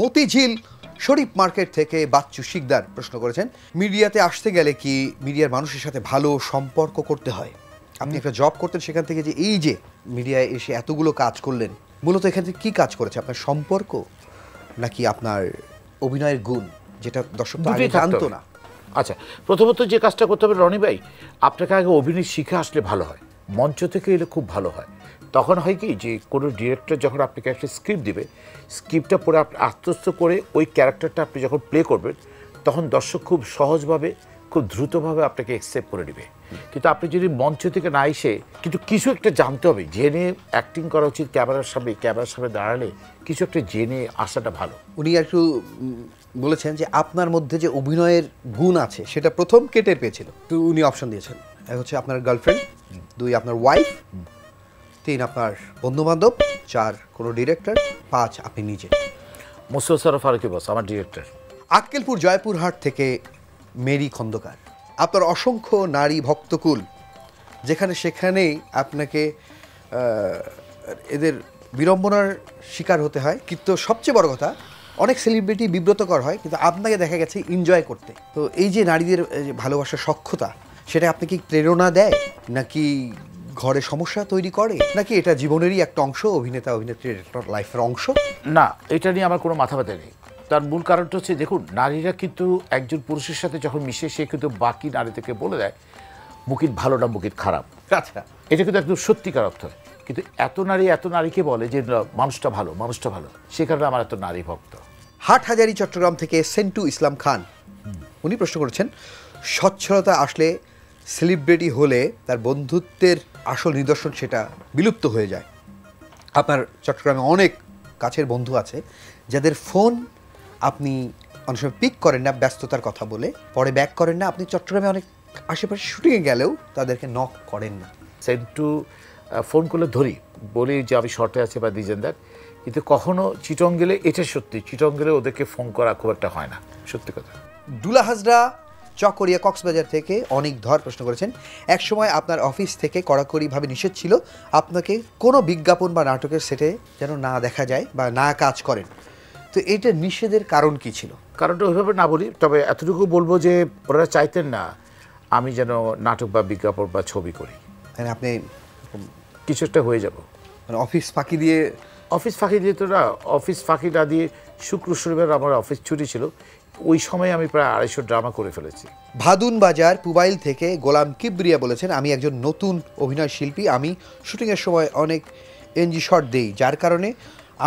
মতিঝিল শরীফ market থেকে বাচ্চু শিকদার প্রশ্ন করেছেন, মিডিয়াতে আসতে গেলে কি মিডিয়ার মানুষের সাথে ভালো সম্পর্ক করতে হয়? আপনি একটা জব করতেন, সেখান থেকে যে এই যে মিডিয়ায় এসে এতগুলো কাজ করলেন, মূলত এখান থেকে কী কাজ করেছে? আপনার সম্পর্ক নাকি আপনার অভিনয়ের গুণ, যেটা দর্শক আগে জানতো না? আচ্ছা, প্রথমত যে কাজটা করতে হবে রনি ভাই, আপনাকে আগে অভিনয় শিখে আসলে ভালো হয়, মঞ্চ থেকে এলে খুব ভালো হয়। তখন হয় কি যে কোনো ডিরেক্টর যখন আপনাকে একটা স্ক্রিপ্ট দিবে, স্ক্রিপ্টটা পড়ে আপনি আত্মস্থ করে ওই ক্যারেক্টারটা আপনি যখন প্লে করবেন, তখন দর্শক খুব সহজভাবে খুব দ্রুতভাবে আপনাকে অ্যাকসেপ্ট করে নেবে। কিন্তু আপনি যদি মঞ্চ থেকে না এসে কিন্তু কিছু একটা জানতে হবে, জেনে অ্যাক্টিং করা উচিত। ক্যামেরার সামনে দাঁড়ালে কিছু একটা জেনে আসাটা ভালো। উনি একটু বলেছেন যে আপনার মধ্যে যে অভিনয়ের গুণ আছে সেটা প্রথম কেটের পেয়েছিল। তো উনি অপশন দিয়েছেন, এক হচ্ছে আপনার গার্লফ্রেন্ড, 2 আপনার ওয়াইফ, 3 আপনার বন্ধুবান্ধব, 4 কোনো ডিরেক্টর, 5 আপনি নিজে। মুস্তফা ফারুকী বস আমার ডিরেক্টর। আক্কেলপুর জয়পুরহাট থেকে মেরি খন্দকার, আপনার অসংখ্য নারী ভক্তকুল, যেখানে সেখানেই আপনাকে এদের বিড়ম্বনার শিকার হতে হয়। কিন্তু সবচেয়ে বড় কথা, অনেক সেলিব্রিটি বিব্রতকর হয়, কিন্তু আপনাকে দেখা গেছে এনজয় করতে। তো এই যে নারীদের ভালোবাসার সখ্যতা, সেটা আপনি কি প্রেরণা দেয়, নাকি ঘরে সমস্যা তৈরি করে, নাকি এটা জীবনেরই একটা অংশ, অভিনেতা অভিনেত্রীর লাইফের অংশ? না, এটা নিয়ে আমার কোনো মাথা ব্যথা নেই। তার মূল কারণটা হচ্ছে, দেখুন, নারীরা কিন্তু একজন পুরুষের সাথে যখন মিশে, সে কিন্তু বাকি নারীদেরকে বলে দেয় মুকিত ভালো না মুকিত খারাপ। আচ্ছা, এটা কিন্তু একদম সত্যিকার অর্থ। কিন্তু এত নারীকে বলে যে মানুষটা ভালো, মানুষটা ভালো, সে কারণে আমার এত নারী ভক্ত। হাটহাজারী চট্টগ্রাম থেকে সেন্টু ইসলাম খান, উনি প্রশ্ন করেছেন, স্বচ্ছলতা আসলে সেলিব্রিটি হলে তার বন্ধুত্বের আসল নিদর্শন সেটা বিলুপ্ত হয়ে যায়। আপনার চট্টগ্রামে অনেক কাছের বন্ধু আছে যাদের ফোন আপনি অনেক সময় পিক করেন না ব্যস্ততার কথা বলে, পরে ব্যাক করেন না। আপনি চট্টগ্রামে অনেক আশেপাশে শুটিংয়ে গেলেও তাদেরকে নক করেন না। সেন্টু ফোন করলে ধরি, বলি যে আমি শর্টে আছে বা দিজেন দেখ, কিন্তু কখনো চিটং গেলে, এটা সত্যি, চিটং গেলে ওদেরকে ফোন করা খুব একটা হয় না, সত্যি কথা। দুলা হাজরা চকরিয়া কক্সবাজার থেকে অনেক ধর প্রশ্ন করেছেন, একসময় আপনার অফিস থেকে কড়াকড়িভাবে নিষেধ ছিল আপনাকে কোনো বিজ্ঞাপন বা নাটকের সেটে যেন না দেখা যায় বা না কাজ করেন। তো এটা নিষেধের কারণ কি ছিল? কারণটা ওইভাবে না বলি, তবে এতটুকু বলবো যে ওরা চাইতেন না আমি যেন নাটক বা বিজ্ঞাপন বা ছবি করি। মানে আপনি কিছু একটা হয়ে যাব, মানে অফিস ফাঁকি দিয়ে তো না, অফিস ফাঁকি না দিয়ে শুক্র শনিবার আমার অফিস ছুটি ছিল, ওই সময় আমি প্রায় 250 ড্রামা করে ফেলেছি। ভাদুন বাজার পুবাইল থেকে গোলাম কিবরিয়া বলেছেন, আমি একজন নতুন অভিনয় শিল্পী, আমি শুটিংয়ের সময় অনেক এনজি শট দেই, যার কারণে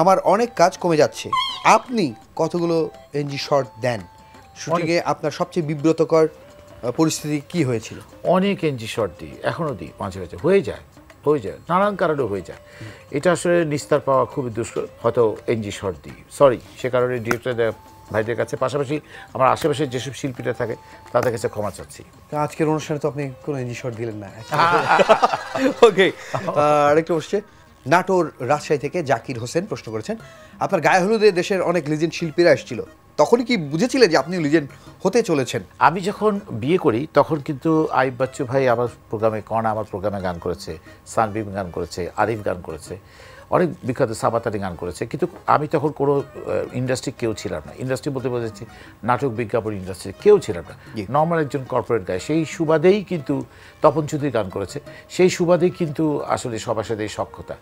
আমার অনেক কাজ কমে যাচ্ছে। আপনি কতগুলো এনজি শট দেন শুটিংয়ে? আপনার সবচেয়ে বিব্রতকর পরিস্থিতি কি হয়েছিল? অনেক এনজি শট দিই, এখনও দিই, মাঝে মাঝে হয়ে যায়, নানান কারণে হয়ে যায়। এটা আসলে নিস্তার পাওয়া খুবই দুষ্কর, হয়তো এনজি শট দিই, সরি, সে কারণে ডিরেক্টর ভাইদের কাছে, পাশাপাশি আমার আশেপাশে যেসব শিল্পীরা থাকে তাদের কাছে ক্ষমা চাচ্ছি। আজকের অনুষ্ঠানে তো আপনি কোনো এনজি শট দিলেন না। ওকে, আরেকটা বসছে নাটোর রাজশাহী থেকে জাকির হোসেন প্রশ্ন করেছেন, আপনার গায়ে হলুদে দেশের অনেক লিজেন্ড শিল্পীরা এসেছিল, তখনই কি বুঝেছিলেন যে আপনি লিজেন্ড হতে চলেছেন? আমি যখন বিয়ে করি তখন কিন্তু আইব বাচ্চু ভাই আমার প্রোগ্রামে, কণা আমার প্রোগ্রামে গান করেছে, সানবিম গান করেছে, আরিফ গান করেছে, অনেক বিখ্যাত সাবাতারি গান করেছে। কিন্তু আমি তখন কোনো ইন্ডাস্ট্রি কেউ ছিলাম না, ইন্ডাস্ট্রি বলতে বোঝাচ্ছি নাটক বিজ্ঞাপন ইন্ডাস্ট্রি কেউ ছিলাম না, নর্মাল একজন কর্পোরেট গায়। সেই সুবাদেই কিন্তু তপন চৌধুরী গান করেছে, সেই সুবাদেই কিন্তু আসলে সবার সাথে সখ্যতা।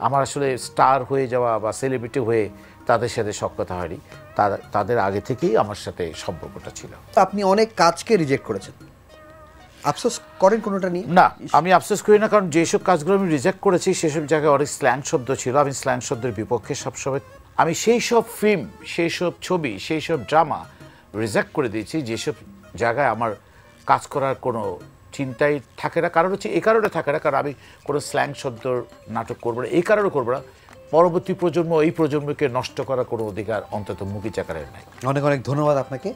আমার আসলে স্টার হয়ে যাওয়া বা সেলিব্রিটি হয়ে তাদের সাথে সখ্যতা হয়নি, তাদের আগে থেকেই আমার সাথে সম্পর্কটা ছিল। আপনি অনেক কাজকে রিজেক্ট করেছেন, আফসোস করেন কোনোটা নিয়ে? না, আমি আফসোস করি না, কারণ যেসব কাজগুলো আমি রিজেক্ট করেছি সেসব জায়গায় অনেক স্ল্যাং শব্দ ছিল, আমি স্ল্যাং শব্দের বিপক্ষে সবসময়। আমি সেই সব ফিল্ম, সেই সব ছবি, সেই সব ড্রামা রিজেক্ট করে দিয়েছি যেসব জায়গায় আমার কাজ করার কোনো চিন্তাই থাকে না। কারণ হচ্ছে এই কারণে থাকে না, কারণ আমি কোনো স্ল্যাং শব্দ নাটক করবো না, এই কারণে করবো না, পরবর্তী প্রজন্ম, এই প্রজন্মকে নষ্ট করার কোনো অধিকার অন্তত মুখী চাকারের নাই। অনেক অনেক ধন্যবাদ আপনাকে।